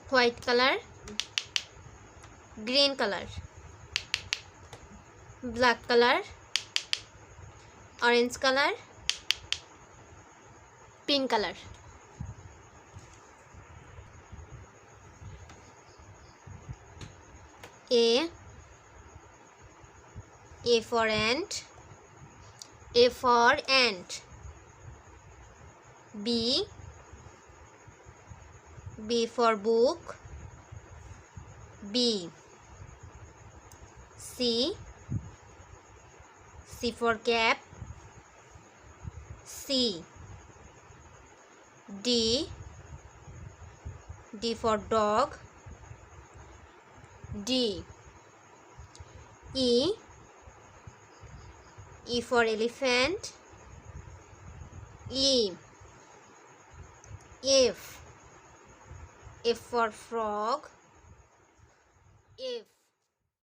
white color, green color, black color, orange color, pink color. A for ant, A for ant. B for book, B. C for cap, C. D for dog, D. E for elephant, E. F for frog,